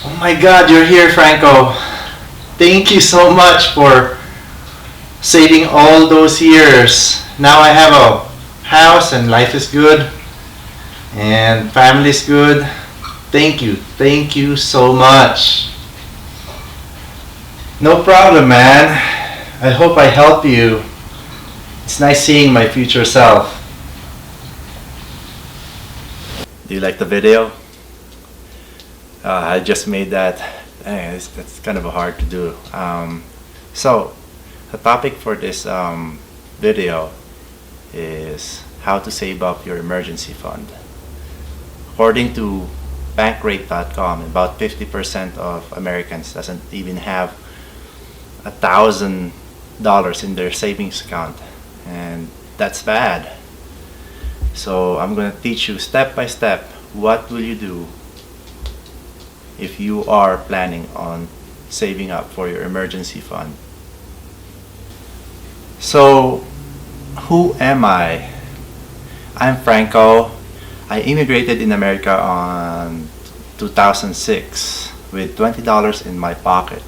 Oh my God, you're here, Franco. Thank you so much for saving all those years. Now I have a house and life is good and family is good. Thank you. Thank you so much. No problem, man. I hope I help you. It's nice seeing my future self. Do you like the video? I just made that. That's kind of hard to do. So, the topic for this video is how to save up your emergency fund. According to bankrate.com, about 50% of Americans doesn't even have $1,000 in their savings account, and that's bad. So I'm going to teach you step by step what will you do if you are planning on saving up for your emergency fund. So who am I? I'm Franco. I immigrated in America on 2006 with $20 in my pocket.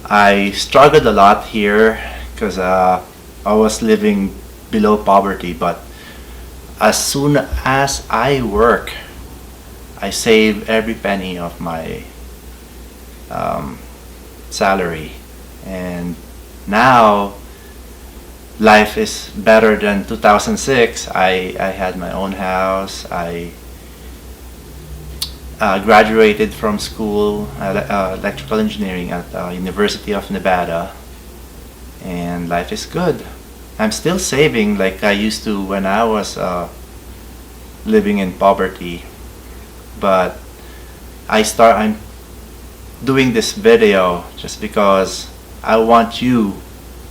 I struggled a lot here because I was living below poverty, but as soon as I work, I save every penny of my salary, and now life is better than 2006. I had my own house. I graduated from school, electrical engineering at University of Nevada, and life is good. I'm still saving like I used to when I was living in poverty, but I'm doing this video just because I want you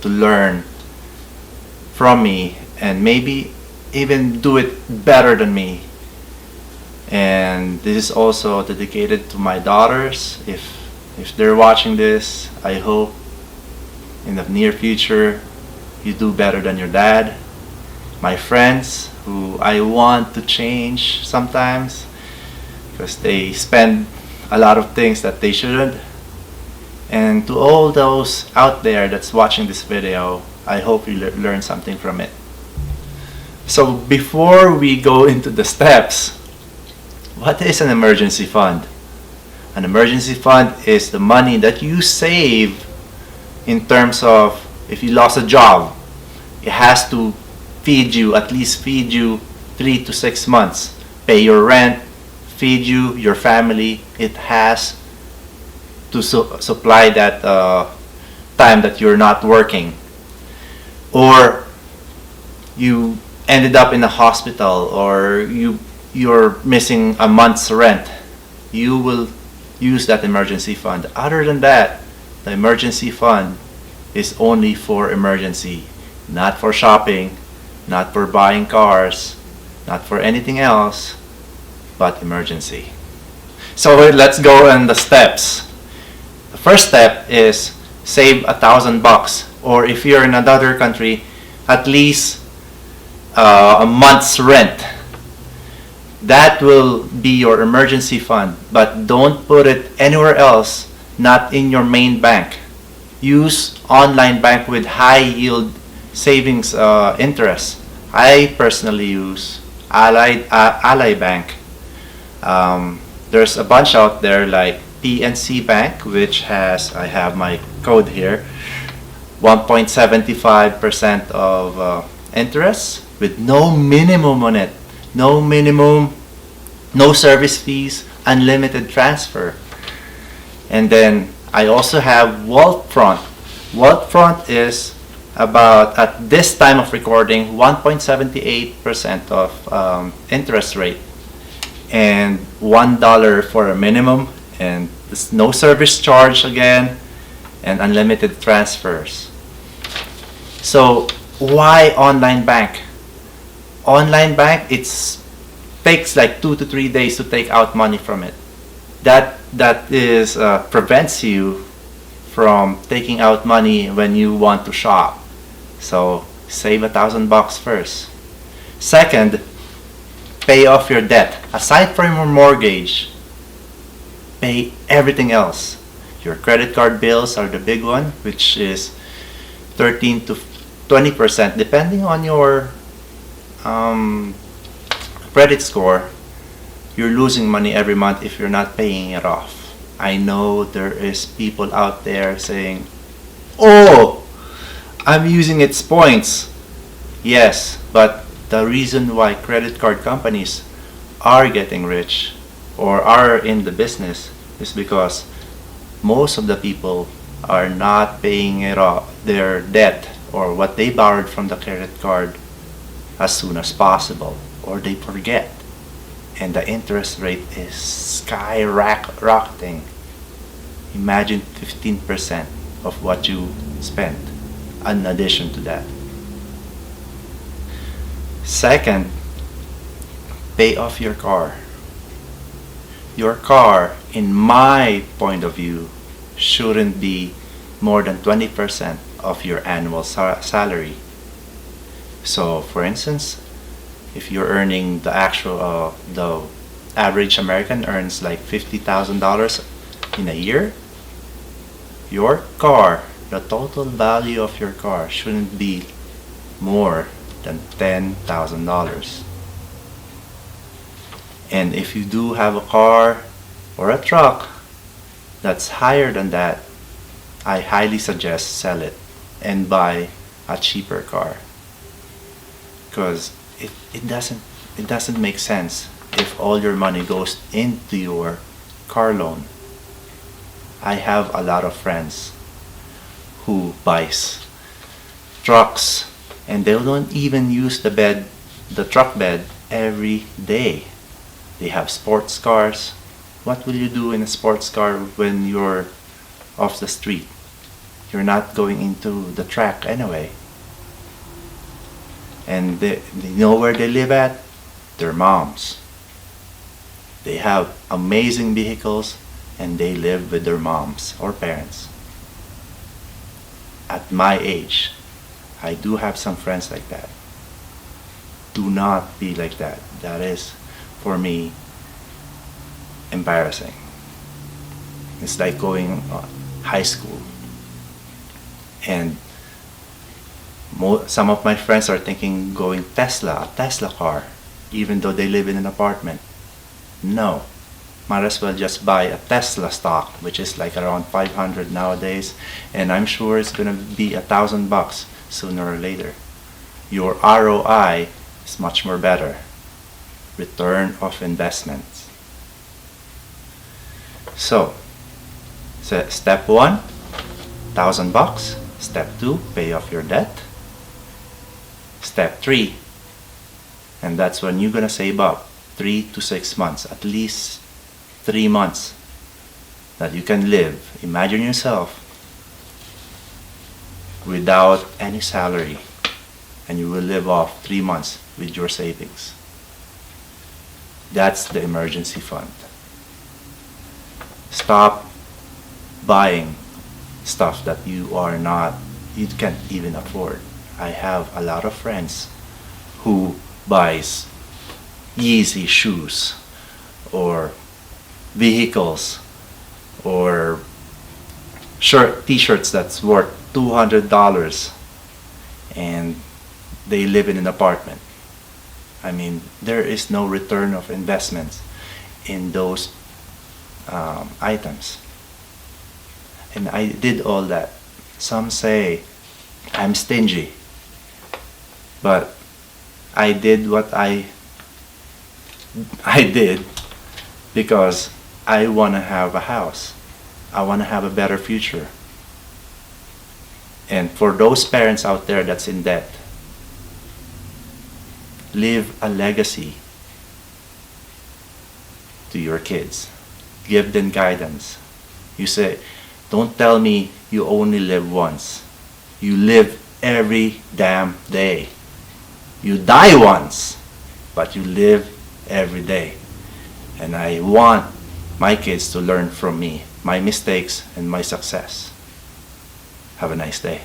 to learn from me and maybe even do it better than me. And this is also dedicated to my daughters. If they're watching this, I hope in the near future you do better than your dad. My friends who I want to change sometimes because they spend a lot of things that they shouldn't. And to all those out there that's watching this video, I hope you learn something from it. So before we go into the steps, what is an emergency fund? An emergency fund is the money that you save in terms of if you lost a job, it has to at least feed you 3 to 6 months, pay your rent, feed you, your family. It has to supply that time that you're not working. Or you ended up in a hospital, or you're missing a month's rent, you will use that emergency fund. Other than that, the emergency fund is only for emergency, not for shopping, not for buying cars, not for anything else, but emergency. So let's go on the steps. The first step is save $1,000, or if you're in another country, at least a month's rent. That will be your emergency fund, but don't put it anywhere else, not in your main bank. Use online bank with high yield savings interest. I personally use Ally Bank. There's a bunch out there like PNC Bank, which I have my code here, 1.75% of interest with no minimum on it. No minimum, no service fees, unlimited transfer. And then I also have Wealthfront. Wealthfront is about, at this time of recording, 1.78% of interest rate and $1 for a minimum, and there's no service charge again, and unlimited transfers. So why online bank? Online bank, it takes like 2 to 3 days to take out money from it. That is prevents you from taking out money when you want to shop. So save $1,000 first. Second, pay off your debt. Aside from your mortgage, pay everything else. Your credit card bills are the big one, which is 13 to 20%, depending on your um, credit score. You're losing money every month if you're not paying it off. I know there is people out there saying, "Oh, I'm using its points." Yes, but the reason why credit card companies are getting rich or are in the business is because most of the people are not paying it off, their debt or what they borrowed from the credit card, as soon as possible, or they forget, and the interest rate is skyrocketing. Imagine 15% of what you spent in addition to that. Second, pay off your car. Your car, in my point of view, shouldn't be more than 20% of your annual salary. So, for instance, if you're earning the average American earns like $50,000 in a year, your car, the total value of your car shouldn't be more than $10,000. And if you do have a car or a truck that's higher than that, I highly suggest sell it and buy a cheaper car, because it doesn't make sense if all your money goes into your car loan. I have a lot of friends who buys trucks and they don't even use the truck bed every day. They have sports cars. What will you do in a sports car when you're off the street? You're not going into the track anyway. And they know where they live at? Their moms. They have amazing vehicles and they live with their moms or parents. At my age, I do have some friends like that. Do not be like that. That is, for me, embarrassing. It's like going high school and some of my friends are thinking going a Tesla car, even though they live in an apartment. No, might as well just buy a Tesla stock, which is like around 500 nowadays, and I'm sure it's gonna be $1,000 sooner or later. Your ROI is much more better. Return of investments. So, step 1, $1,000. Step 2, pay off your debt. Step 3, and that's when you're gonna save up 3 to 6 months, at least 3 months that you can live. Imagine yourself without any salary and you will live off 3 months with your savings. That's the emergency fund. Stop buying stuff that you can't even afford. I have a lot of friends who buys Yeezy shoes or vehicles or t-shirts that's worth $200 and they live in an apartment. I mean, there is no return of investments in those items. And I did all that. Some say I'm stingy, but I did what I did because I want to have a house. I want to have a better future. And for those parents out there that's in debt, leave a legacy to your kids. Give them guidance. You say, don't tell me you only live once. You live every damn day. You die once, but you live every day. And I want my kids to learn from me, my mistakes and my success. Have a nice day.